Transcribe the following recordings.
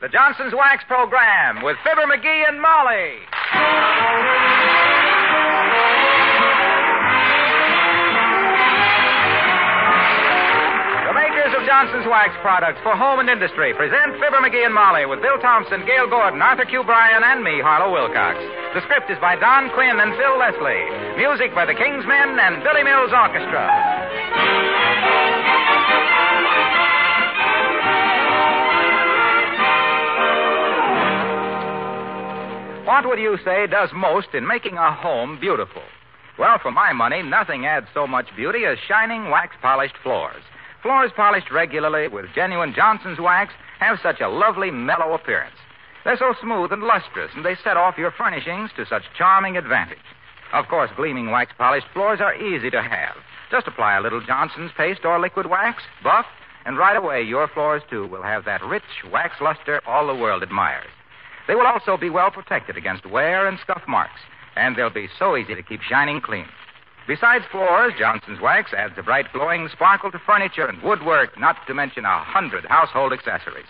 the Johnson's Wax Program with Fibber, McGee, and Molly. The makers of Johnson's Wax products for home and industry present Fibber, McGee, and Molly with Bill Thompson, Gail Gordon, Arthur Q. Bryan, and me, Harlow Wilcox. The script is by Don Quinn and Phil Leslie. Music by the King's Men and Billy Mills Orchestra. What would you say does most in making a home beautiful? Well, for my money, nothing adds so much beauty as shining wax-polished floors. Floors polished regularly with genuine Johnson's wax have such a lovely, mellow appearance. They're so smooth and lustrous, and they set off your furnishings to such charming advantage. Of course, gleaming wax-polished floors are easy to have. Just apply a little Johnson's paste or liquid wax, buff, and right away your floors, too, will have that rich wax luster all the world admires. They will also be well protected against wear and scuff marks, and they'll be so easy to keep shining clean. Besides floors, Johnson's Wax adds a bright, glowing sparkle to furniture and woodwork, not to mention 100 household accessories.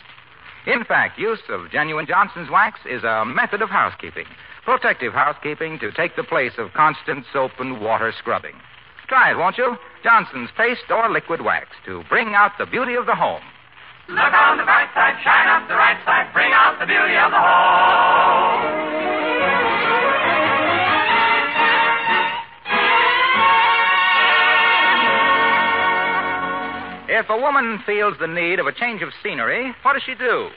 In fact, use of genuine Johnson's Wax is a method of housekeeping, protective housekeeping to take the place of constant soap and water scrubbing. Try it, won't you? Johnson's paste or liquid wax to bring out the beauty of the home. Look on the bright side, shine up the right side, bring out the beauty of the home. If a woman feels the need of a change of scenery, what does she do?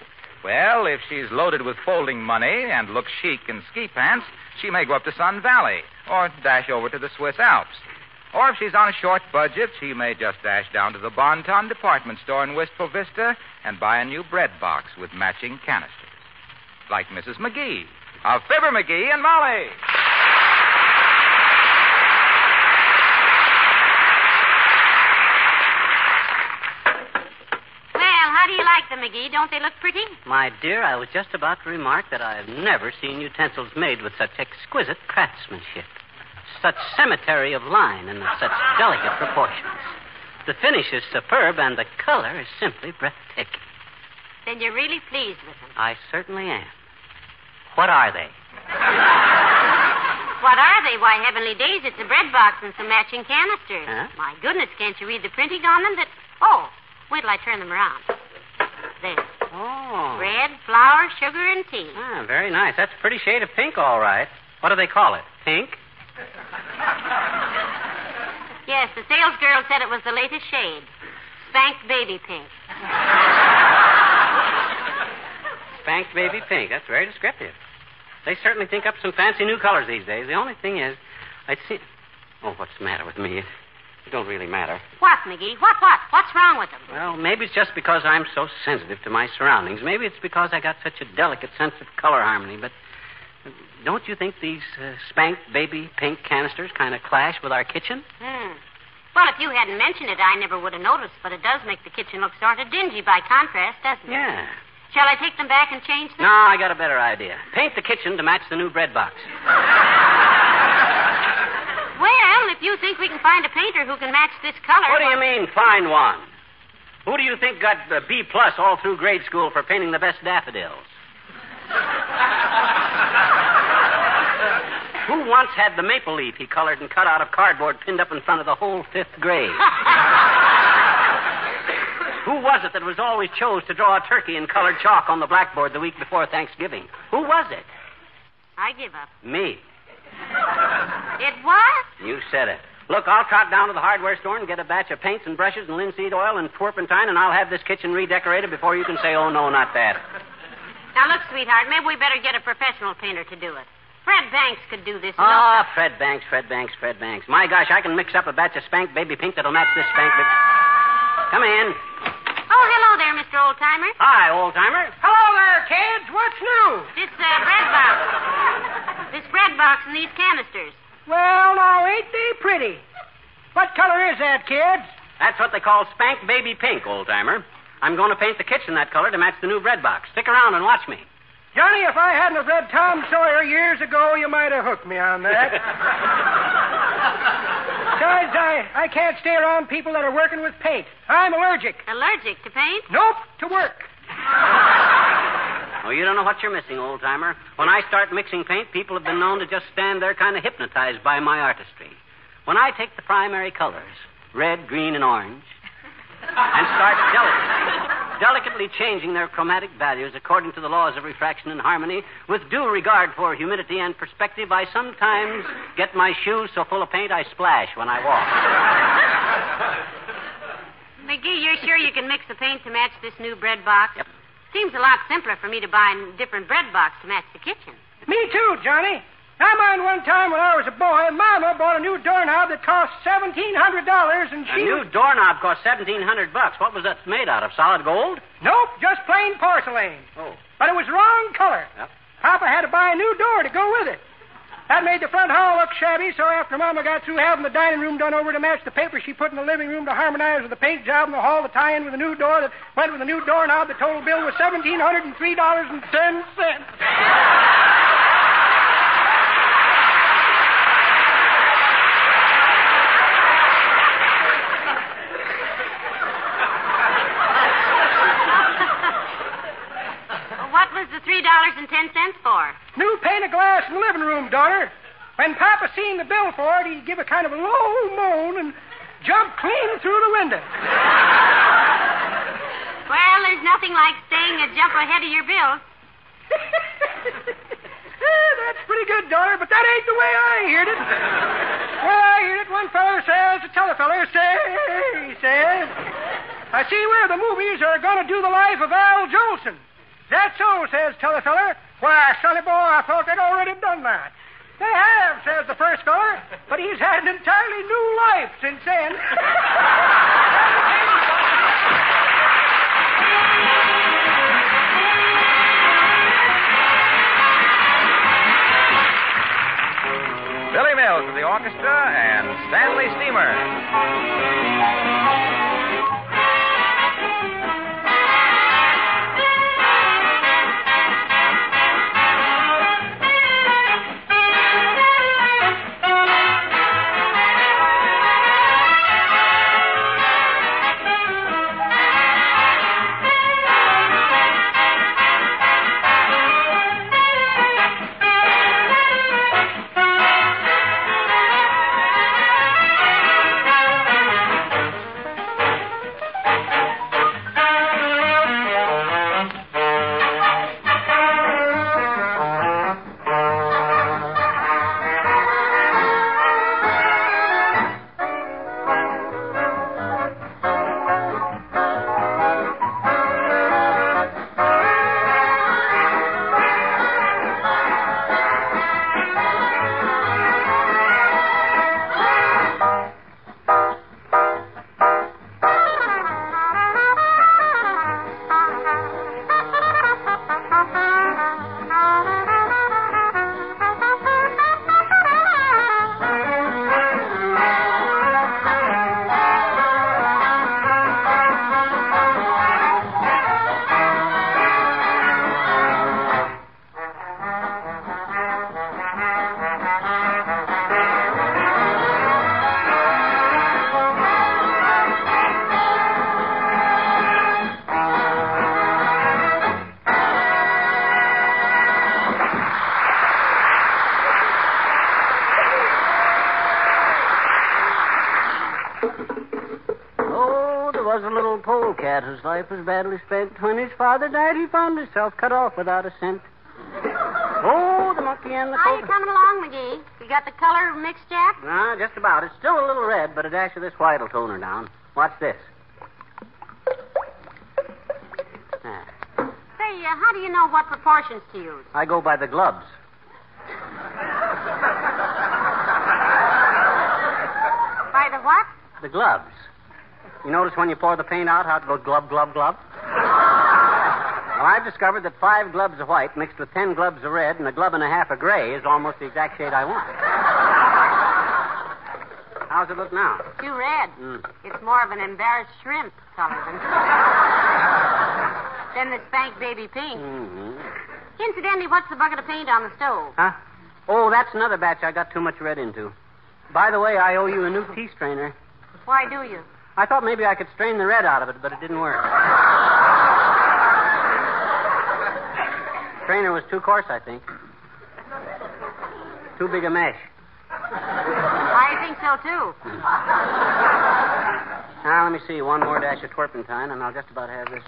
Well, if she's loaded with folding money and looks chic in ski pants, she may go up to Sun Valley or dash over to the Swiss Alps. Or if she's on a short budget, she may just dash down to the Bon Ton department store in Wistful Vista and buy a new bread box with matching canisters. Like Mrs. McGee of Fibber, McGee, and Molly. How do you like them, McGee? Don't they look pretty? My dear, I was just about to remark that I have never seen utensils made with such exquisite craftsmanship, such symmetry of line, and such delicate proportions. The finish is superb, and the color is simply breathtaking. Then you're really pleased with them? I certainly am. What are they? What are they? Why, heavenly days, it's a bread box and some matching canisters. Huh? My goodness, can't you read the printing on them? Oh, wait till I turn them around. There. Oh. Bread, flour, sugar, and tea. Ah, very nice. That's a pretty shade of pink, all right. What do they call it? Pink? Yes, the sales girl said it was the latest shade. Spanked baby pink. Spanked baby pink. That's very descriptive. They certainly think up some fancy new colors these days. The only thing is, I'd see... Oh, what's the matter with me? It don't really matter. What, McGee? What? What's wrong with them? Well, maybe it's just because I'm so sensitive to my surroundings. Maybe it's because I got such a delicate sense of color harmony. But don't you think these spanked baby pink canisters kind of clash with our kitchen? Well, if you hadn't mentioned it, I never would have noticed. But it does make the kitchen look sort of dingy by contrast, doesn't it? Yeah. Shall I take them back and change them? No, I got a better idea. Paint the kitchen to match the new bread box. Well, if you think we can find a painter who can match this color... What do you mean, find one? Who do you think got B+ all through grade school for painting the best daffodils? Who once had the maple leaf he colored and cut out of cardboard pinned up in front of the whole 5th grade? Who was it that was always chose to draw a turkey in colored chalk on the blackboard the week before Thanksgiving? Who was it? I give up. Me. It was? You said it. Look, I'll trot down to the hardware store and get a batch of paints and brushes and linseed oil and turpentine, and I'll have this kitchen redecorated before you can say, oh, no, not that. Now, look, sweetheart, maybe we better get a professional painter to do it. Fred Banks could do this. Fred Banks. My gosh, I can mix up a batch of spanked baby pink that'll match this spanked baby... Come in. Oh, hello there, Mr. Oldtimer. Hi, Oldtimer. Hello there, kids. What's new? This bread box. This bread box and these canisters. Well, now, ain't they pretty? What color is that, kids? That's what they call spanked baby pink, Oldtimer. I'm going to paint the kitchen that color to match the new bread box. Stick around and watch me. Johnny, if I hadn't have read Tom Sawyer years ago, you might have hooked me on that. Besides, I can't stay around people that are working with paint. I'm allergic. Allergic to paint? Nope, to work. you don't know what you're missing, old-timer. When I start mixing paint, people have been known to just stand there kind of hypnotized by my artistry. When I take the primary colors, red, green, and orange, and start delicately changing their chromatic values according to the laws of refraction and harmony, with due regard for humidity and perspective, I sometimes get my shoes so full of paint I splash when I walk. McGee, you're sure you can mix the paint to match this new bread box? Yep. Seems a lot simpler for me to buy a different bread box to match the kitchen. Me too, Johnny. I mind one time when I was a boy, Mama bought a new doorknob that cost $1,700, and she... A new doorknob cost $1,700. What was that made out of? Solid gold? Nope, just plain porcelain. Oh. But it was wrong color. Yep. Papa had to buy a new door to go with it. That made the front hall look shabby, so after Mama got through having the dining room done over to match the paper she put in the living room to harmonize with the paint job in the hall to tie in with the new door that went with the new doorknob, the total bill was $1,703.10. What was the $3.10 for? New pane of glass in the living room, daughter. When Papa seen the bill for it, he give a kind of a low moan and jumped clean through the window. Well, there's nothing like staying a jump ahead of your bill. That's pretty good, daughter, but that ain't the way I heard it. Well, I heard it. One feller says, the t'other feller he says, I see where the movies are going to do the life of Al Jolson. That's so, says t'other feller. Why, sonny boy, I thought they'd already done that. They have, says the first feller, but he's had an entirely new life since then. Billy Mills with the orchestra and Stanley Steamer. was a little polecat whose life was badly spent. When his father died, he found himself cut off without a cent. Oh, the monkey and the How you coming along, McGee? You got the color mixed yet? No, just about. It's still a little red, but a dash of this white will tone her down. Watch this. Say, how do you know what proportions to use? I go by the gloves. By the what? The gloves. You notice when you pour the paint out how it goes glub, glub, glub? Well, I've discovered that 5 globs of white mixed with 10 globs of red and a glove and a half of gray is almost the exact shade I want. How's it look now? Too red. It's more of an embarrassed shrimp color than the spank baby pink. Mm-hmm. Incidentally, what's the bucket of paint on the stove? Huh? Oh, that's another batch I got too much red into. By the way, I owe you a new tea strainer. Why do you? I thought maybe I could strain the red out of it, but it didn't work. trainer was too coarse, I think. Too big a mesh. I think so, too. Now, let me see. One more dash of turpentine, and I'll just about have this.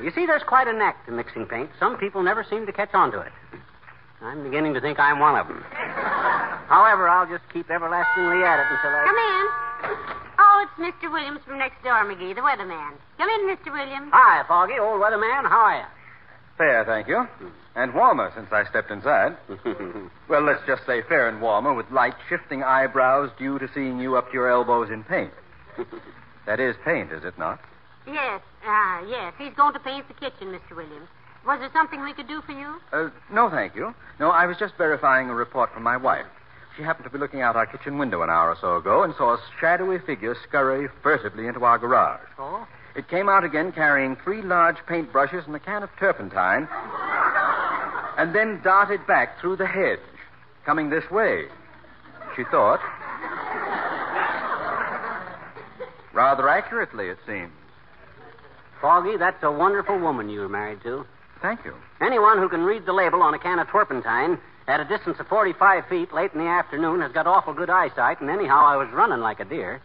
You see, there's quite a knack to mixing paint. Some people never seem to catch on to it. I'm beginning to think I'm one of them. However, I'll just keep everlastingly at it until I... Come in. Oh, it's Mr. Williams from next door, McGee, the weatherman. Come in, Mr. Williams. Hi, Foggy, old weatherman. How are you? Fair, thank you. And warmer since I stepped inside. Well, let's just say fair and warmer with light shifting eyebrows due to seeing you up to your elbows in paint. That is paint, is it not? Yes, yes. He's going to paint the kitchen, Mr. Williams. Was there something we could do for you? No, thank you. No, I was just verifying a report from my wife. She happened to be looking out our kitchen window an hour or so ago and saw a shadowy figure scurry furtively into our garage. Oh? It came out again carrying 3 large paintbrushes and a can of turpentine, and then darted back through the hedge, coming this way, she thought. Rather accurately, it seems. Foggy, that's a wonderful woman you were married to. Thank you. Anyone who can read the label on a can of turpentine at a distance of 45 feet late in the afternoon has got awful good eyesight, and anyhow, I was running like a deer.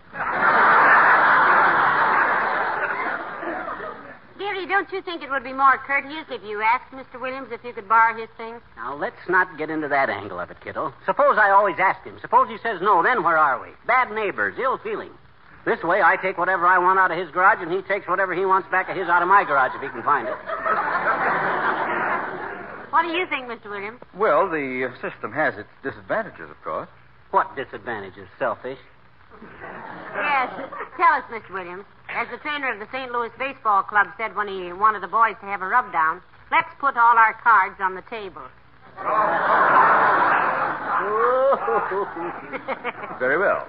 Dearie, don't you think it would be more courteous if you asked Mr. Williams if you could borrow his things? Now, let's not get into that angle of it, kiddo. Suppose I always ask him. Suppose he says no, then where are we? Bad neighbors, ill feeling. This way, I take whatever I want out of his garage, and he takes whatever he wants back of his out of my garage if he can find it. What do you think, Mr. Williams? Well, the system has its disadvantages, of course. What disadvantages, selfish? Yes, tell us, Mr. Williams. As the trainer of the St. Louis Baseball Club said when he wanted the boys to have a rub-down, let's put all our cards on the table. Very well.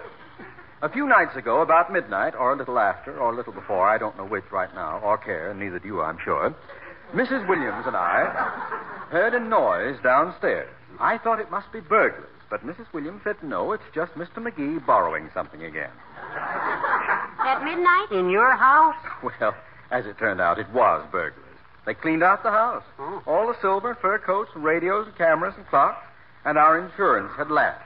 A few nights ago, about midnight, or a little after, or a little before, I don't know which right now, or care, and neither do you, I'm sure, Mrs. Williams and I heard a noise downstairs. I thought it must be burglars, but Mrs. Williams said no, it's just Mr. McGee borrowing something again. At midnight? In your house? Well, as it turned out, it was burglars. They cleaned out the house. Oh. All the silver, fur coats, and radios, and cameras, and clocks, and our insurance had lapsed.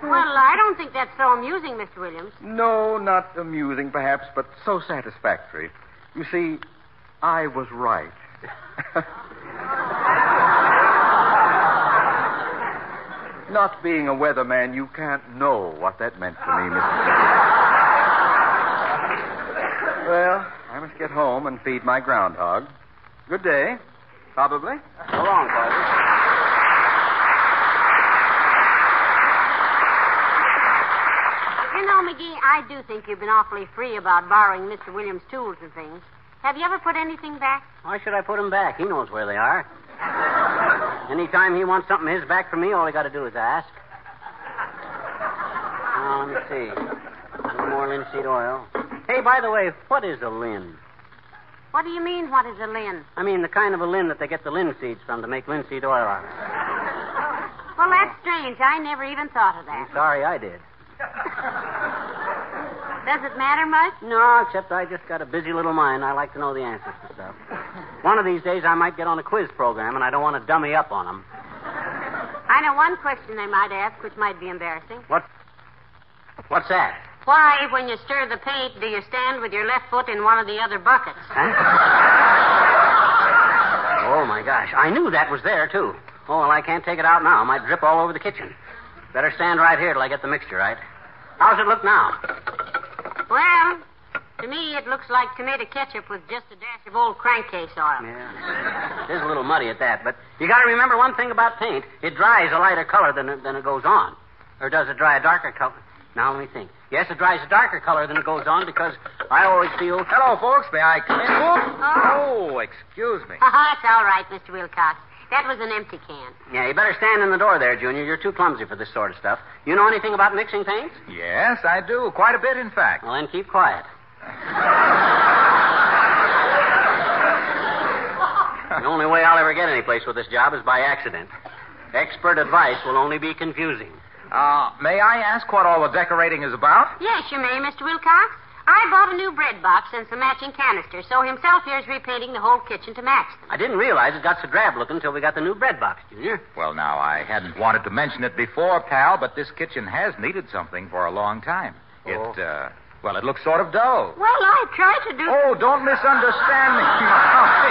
Well, I don't think that's so amusing, Mr. Williams. No, not amusing, perhaps, but so satisfactory. You see, I was right. Not being a weatherman, you can't know what that meant to me, Mr. Well, I must get home and feed my groundhog. Good day. Probably. So long, Foggy. You know, McGee, I do think you've been awfully free about borrowing Mr. Williams' tools and things. Have you ever put anything back? Why should I put them back? He knows where they are. Anytime he wants something his back from me, all I got to do is ask. Now, let me see. A little more linseed oil. Hey, by the way, what is a lin? What do you mean, what is a lin? I mean the kind of a lin that they get the linseeds from to make linseed oil out of. Well, that's strange. I never even thought of that. I'm sorry I did. Does it matter much? No, except I just got a busy little mind. I like to know the answers to stuff. One of these days I might get on a quiz program, and I don't want to dummy up on them. I know one question they might ask, which might be embarrassing. What's that? Why, when you stir the paint, do you stand with your left foot in one of the other buckets? Huh? Oh, my gosh. I knew that was there, too. Oh, well, I can't take it out now. It might drip all over the kitchen. Better stand right here till I get the mixture right. How's it look now? Well, to me, it looks like tomato ketchup with just a dash of old crankcase oil. Yeah. It is a little muddy at that, but you got to remember one thing about paint. It dries a lighter color than it goes on. Or does it dry a darker color? Now, let me think. Yes, it dries a darker color than it goes on because I always feel... Hello, folks. May I come in? Oh, excuse me. It's all right, Mr. Wilcox. That was an empty can. Yeah, you better stand in the door there, Junior. You're too clumsy for this sort of stuff. You know anything about mixing paints? Yes, I do. Quite a bit, in fact. Well, then keep quiet. The only way I'll ever get any place with this job is by accident. Expert advice will only be confusing. May I ask what all the decorating is about? Yes, you may, Mr. Wilcox. I bought a new bread box and some matching canisters, so himself here is repainting the whole kitchen to match them. I didn't realize it got so drab looking until we got the new bread box, Junior. Well, now, I hadn't wanted to mention it before, pal, but this kitchen has needed something for a long time. It looks sort of dull. Well, I tried to do... Oh, don't misunderstand me, Molly.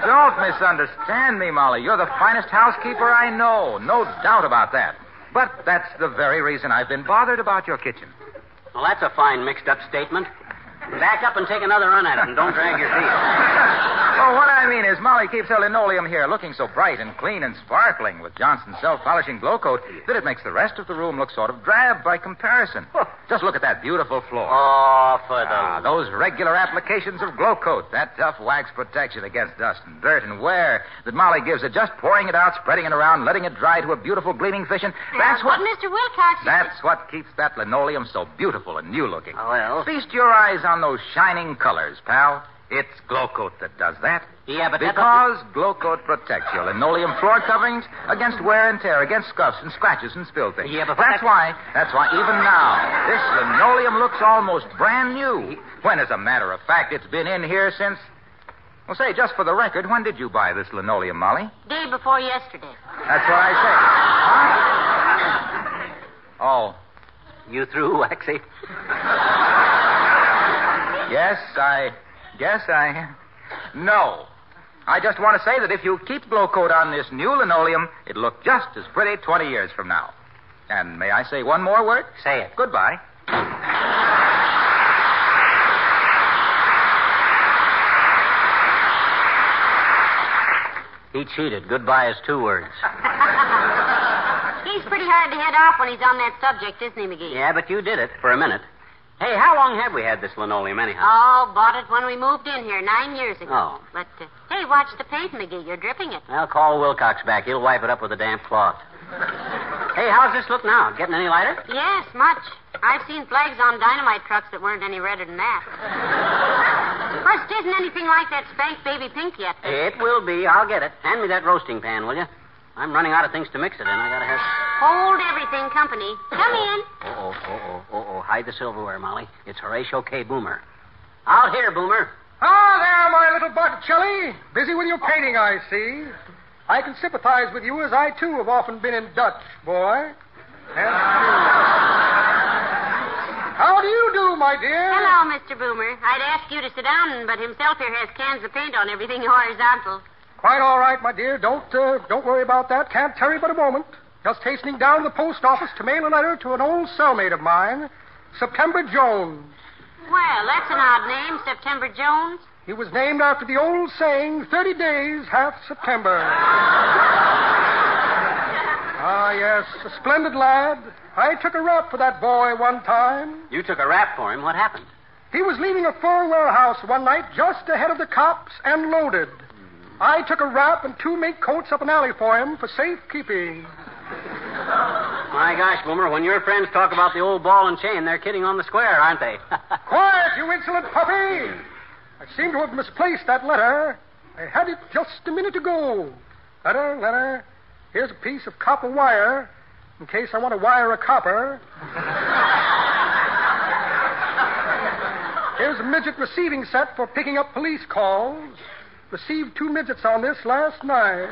Don't misunderstand me, Molly. You're the finest housekeeper I know. No doubt about that. But that's the very reason I've been bothered about your kitchen. Well, that's a fine mixed-up statement. Back up and take another run at it, and don't drag your feet. Well, what I mean is Molly keeps her linoleum here looking so bright and clean and sparkling with Johnson's self-polishing glow coat that it makes the rest of the room look sort of drab by comparison. Just look at that beautiful floor. Oh, for those regular applications of glow coat, that tough wax protection against dust and dirt and wear that Molly gives it, just pouring it out, spreading it around, letting it dry to a beautiful gleaming finish. That's what... But, Mr. Wilcox... That's what keeps that linoleum so beautiful and new-looking. Oh, well... Feast your eyes on those shining colors, pal. It's Glow Coat that does that. Yeah, but because Glow Coat protects your linoleum floor coverings against wear and tear, against scuffs and scratches and spill things. Yeah, but that's why even now this linoleum looks almost brand new. When, as a matter of fact, it's been in here since... Well, say, just for the record, when did you buy this linoleum, Molly? Day before yesterday. That's what I say. Huh? Oh. You through, Waxy? Yes, No. I just want to say that if you keep Glow Coat on this new linoleum, it'll look just as pretty 20 years from now. And may I say one more word? Say it. Goodbye. He cheated. Goodbye is 2 words. He's pretty hard to head off when he's on that subject, isn't he, McGee? Yeah, but you did it for a minute. Hey, how long have we had this linoleum, anyhow? Oh, bought it when we moved in here 9 years ago. Oh. But, hey, watch the paint, McGee. You're dripping it. Well, call Wilcox back. He'll wipe it up with a damp cloth. Hey, how's this look now? Getting any lighter? Yes, much. I've seen flags on dynamite trucks that weren't any redder than that. Of course, it isn't anything like that spanked baby pink yet. It will be. I'll get it. Hand me that roasting pan, will you? I'm running out of things to mix it in. I gotta have... Hold everything, company. Come in. Hide the silverware, Molly. It's Horatio K. Boomer. Out here, Boomer. Ah, there, my little Botticelli. Busy with your painting, I see. I can sympathize with you, as I, too, have often been in Dutch, boy. How do you do, my dear? Hello, Mr. Boomer. I'd ask you to sit down, but himself here has cans of paint on everything horizontal. Quite all right, my dear. Don't worry about that. Can't tarry but a moment. Just hastening down to the post office to mail a letter to an old cellmate of mine, September Jones. Well, that's an odd name, September Jones. He was named after the old saying, 30 days, half September. Ah, yes, a splendid lad. I took a rap for that boy one time. You took a rap for him. What happened? He was leaving a fur warehouse one night just ahead of the cops and loaded. I took a wrap and 2 mink coats up an alley for him for safekeeping. My gosh, Boomer, when your friends talk about the old ball and chain, they're kidding on the square, aren't they? Quiet, you insolent puppy! I seem to have misplaced that letter. I had it just a minute ago. Letter. Here's a piece of copper wire in case I want to wire a copper. Here's a midget receiving set for picking up police calls. Received 2 midgets on this last night.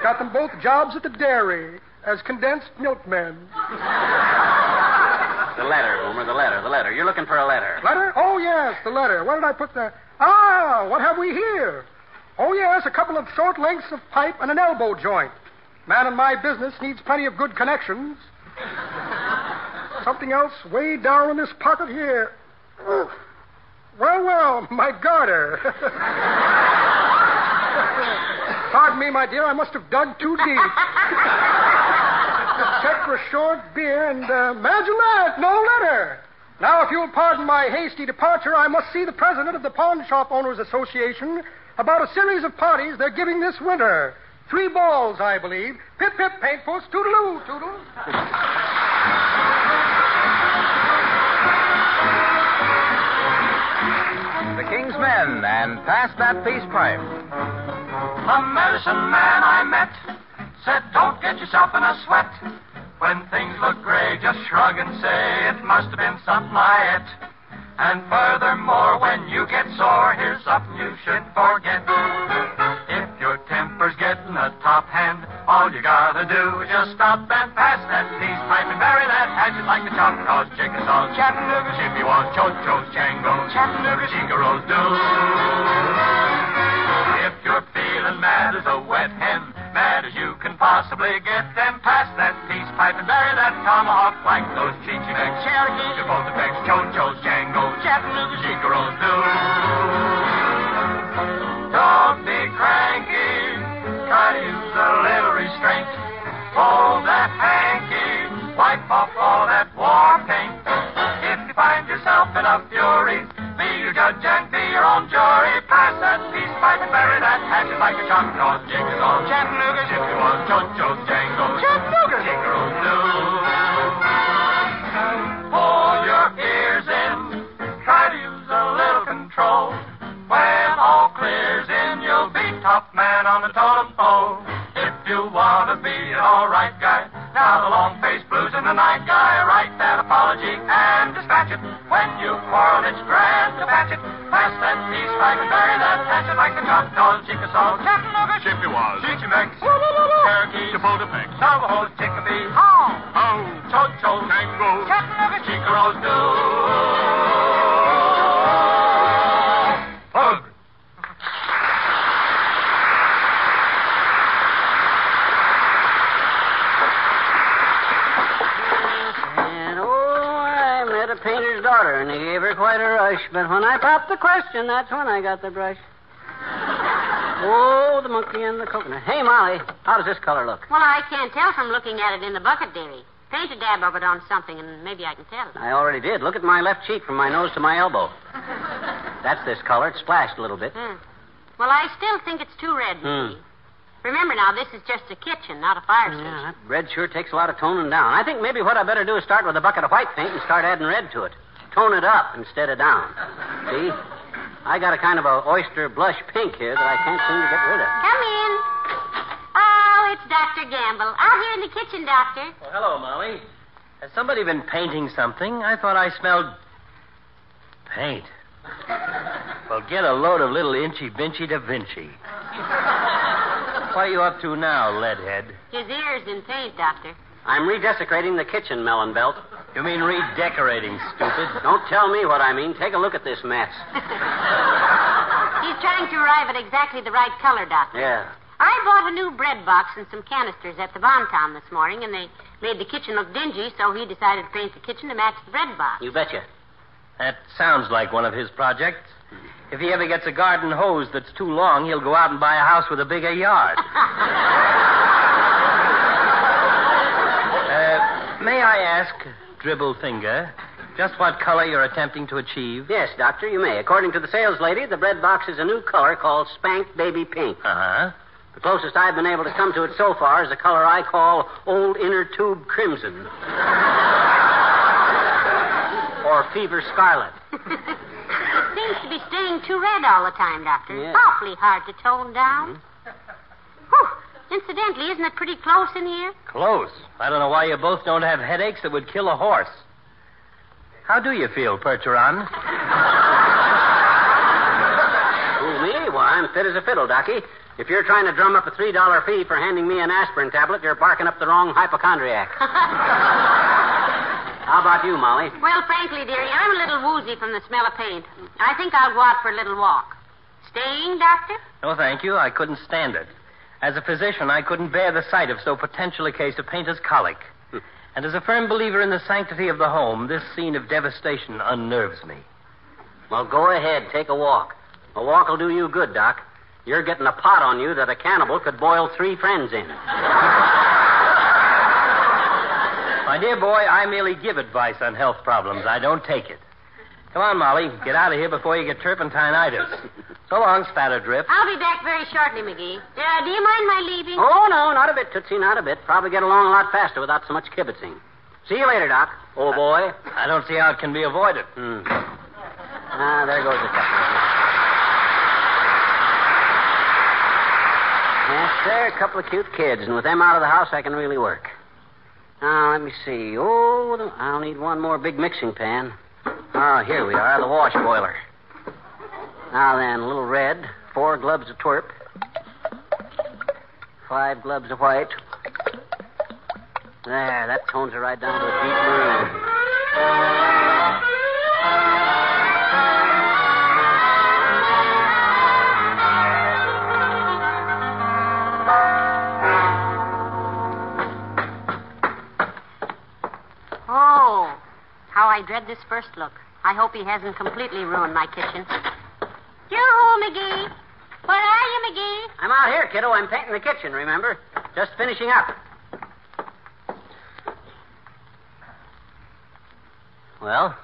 Got them both jobs at the dairy as condensed milkmen. The letter, Boomer, the letter. You're looking for a letter. Letter? Oh, yes, the letter. Where did I put the... Ah, what have we here? Oh, yes, a couple of short lengths of pipe and an elbow joint. Man in my business needs plenty of good connections. Something else way down in this pocket here. Well, my garter. Pardon me, my dear, I must have dug too deep. Check for short beer and, imagine that, no letter. Now, if you'll pardon my hasty departure, I must see the president of the Pawn Shop Owners Association about a series of parties they're giving this winter. 3 balls, I believe. Pip, pip, paint puss, toodaloo, toodle. The King's Men, and pass that peace pipe. A medicine man I met said, don't get yourself in a sweat When things look gray, just shrug and say it must have been something I ate. And furthermore, when you get sore, here's something you should forget. If your temper's getting a top hand, all you gotta do is just stop and pass that peace pipe and bury that hatchet like the Choctaws, Chickasaws, Chattanooga, Chippewas, Cho-Chos, Changos, Chattanooga, Chingaros do. If you're feeling mad as a wet hen, mad as you can possibly get, then pass that peace pipe and bury that tomahawk like those Chichimecs, Cherokees, Chapultepec, Cho-Chos, Changos, Chattanooga, Chingaros do. Don't be cranky, try to use a little restraint. Hold that hanky, wipe off all that war paint. If you find yourself in a fury, be your judge and be your own jury. Pass that peace pipe and bury that hatchet like a Choctaw, Chickasaw, Chattanooga, Chippewas, Cho-Chos, Changos, Chattanooga, Chingaros do. Pull your ears in, try to use a little control. When all clears in, you'll be top man on the totem pole. If you want to be an all-right guy, now the long-faced blues and the night guy, write that apology and dispatch it. When you quarrel, it's grand to patch it. Pass that peace pipe and bury that hatchet like the Choctaws, Chickasaws, Chattanooga, Chippewas, Chichimecs, Cherokees, Chapultepec, Navajos, Chickadees, Cho-Chos, Changos, Chattanooga, Chingaros do. Hug. A painter's daughter, and he gave her quite a rush. But when I popped the question, that's when I got the brush. Oh, the monkey and the coconut. Hey, Molly, how does this color look? Well, I can't tell from looking at it in the bucket, dearie. Paint a dab of it on something, and maybe I can tell. I already did. Look at my left cheek from my nose to my elbow. That's this color. It's splashed a little bit. Well, I still think it's too red, Mickey. Remember now, this is just a kitchen, not a fire station. Yeah, that red sure takes a lot of toning down. I think maybe what I better do is start with a bucket of white paint and start adding red to it. Tone it up instead of down. See? I got a kind of a oyster blush pink here that I can't seem to get rid of. Come in. Oh, it's Dr. Gamble. Out here in the kitchen, Doctor. Well, hello, Molly. Has somebody been painting something? I thought I smelled paint. Well, get a load of little Inchy-Binchy Da Vinci. What are you up to now, leadhead? His ear's in paint, Doctor. I'm redesecrating the kitchen, Melon Belt. You mean redecorating, stupid? Don't tell me what I mean. Take a look at this mess. He's trying to arrive at exactly the right color, Doctor. Yeah. I bought a new bread box and some canisters at the Bonton this morning, and they made the kitchen look dingy, so he decided to paint the kitchen to match the bread box. You betcha. That sounds like one of his projects. If he ever gets a garden hose that's too long, he'll go out and buy a house with a bigger yard. May I ask, Dribble Finger, just what color you're attempting to achieve? Yes, Doctor, you may. According to the sales lady, the bread box is a new color called Spank Baby Pink. Uh-huh. The closest I've been able to come to it so far is a color I call Old Inner Tube Crimson. Or Fever Scarlet. It seems to be staying too red all the time, Doctor. Yeah. Awfully hard to tone down. Whew. Incidentally, isn't it pretty close in here? Close. I don't know why you both don't have headaches that would kill a horse. How do you feel, Percheron? Who, me? Well, I'm fit as a fiddle, Docky. If you're trying to drum up a $3 fee for handing me an aspirin tablet, you're barking up the wrong hypochondriac. How about you, Molly? Well, frankly, dearie, I'm a little woozy from the smell of paint. I think I'll go out for a little walk. Staying, Doctor? No, thank you. I couldn't stand it. As a physician, I couldn't bear the sight of so potential a case of painter's colic. And as a firm believer in the sanctity of the home, this scene of devastation unnerves me. Well, go ahead. Take a walk. A walk will do you good, Doc. You're getting a pot on you that a cannibal could boil 3 friends in. My dear boy, I merely give advice on health problems. I don't take it. Come on, Molly. Get out of here before you get turpentine-itis. So long, Spatterdrip. I'll be back very shortly, McGee. Do you mind my leaving? Oh, no, not a bit, Tootsie, not a bit. Probably get along a lot faster without so much kibitzing. See you later, Doc. Oh, boy. I don't see how it can be avoided. There goes the customer. Yes, they're a couple of cute kids, and with them out of the house, I can really work. Now, let me see. Oh, I'll need one more big mixing pan. Oh, here we are, the wash boiler. Now then, a little red, 4 globs of twerp, 5 globs of white. There, that tones it right down to a deep maroon. Oh, how I dread this first look. I hope he hasn't completely ruined my kitchen. Yoo-hoo, McGee. Where are you, McGee? I'm out here, kiddo. I'm painting the kitchen, remember? Just finishing up. Well?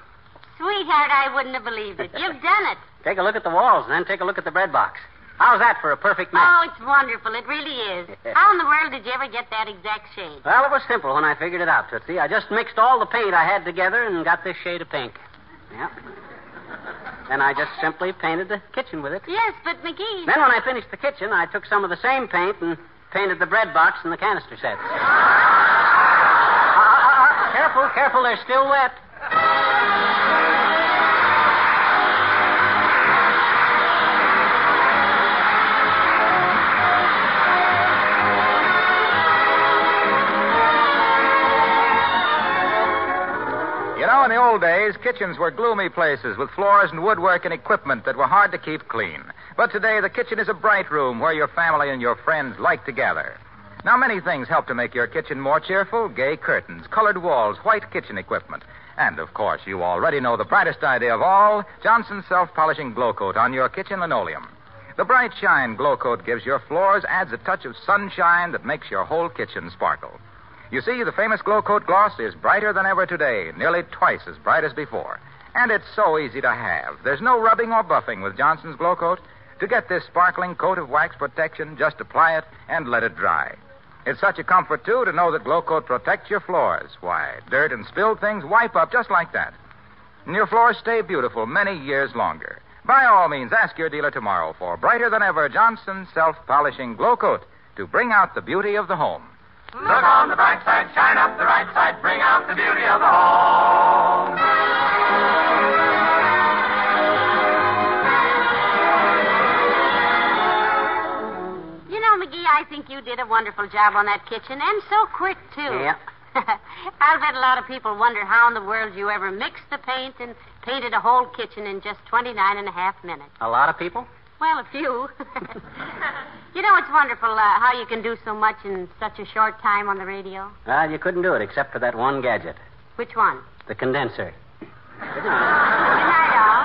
Sweetheart, I wouldn't have believed it. You've done it. Take a look at the walls and then take a look at the bread box. How's that for a perfect match? Oh, it's wonderful. It really is. How in the world did you ever get that exact shade? Well, it was simple when I figured it out, Tootsie. I just mixed all the paint I had together and got this shade of pink. Yep. Then I just simply painted the kitchen with it. Yes, but McGee... Then when I finished the kitchen, I took some of the same paint and painted the bread box and the canister sets. Careful, they're still wet. You know, in the old days, kitchens were gloomy places with floors and woodwork and equipment that were hard to keep clean. But today, the kitchen is a bright room where your family and your friends like to gather. Now, many things help to make your kitchen more cheerful. Gay curtains, colored walls, white kitchen equipment. And, of course, you already know the brightest idea of all, Johnson's self-polishing glow coat on your kitchen linoleum. The bright shine glow coat gives your floors, adds a touch of sunshine that makes your whole kitchen sparkle. You see, the famous Glow Coat gloss is brighter than ever today, nearly twice as bright as before. And it's so easy to have. There's no rubbing or buffing with Johnson's Glow Coat. To get this sparkling coat of wax protection, just apply it and let it dry. It's such a comfort, too, to know that Glow Coat protects your floors. Why, dirt and spilled things wipe up just like that. And your floors stay beautiful many years longer. By all means, ask your dealer tomorrow for brighter than ever Johnson's self-polishing Glow Coat to bring out the beauty of the home. Look on the bright side, shine up the right side, bring out the beauty of the home. You know, McGee, I think you did a wonderful job on that kitchen, and so quick, too. Yeah. I'll bet a lot of people wonder how in the world you ever mixed the paint and painted a whole kitchen in just 29.5 minutes. A lot of people? Well, a few. You know, it's wonderful how you can do so much in such a short time on the radio. Well, you couldn't do it except for that one gadget. Which one? The condenser. Good night, all.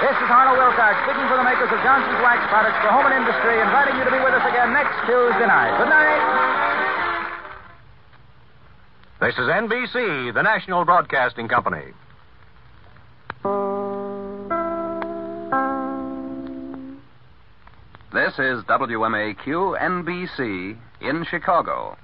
This is Harlow Wilcox speaking for the makers of Johnson's Wax Products for Home and Industry, inviting you to be with us again next Tuesday night. Good night. This is NBC, the National Broadcasting Company. This is WMAQ NBC in Chicago.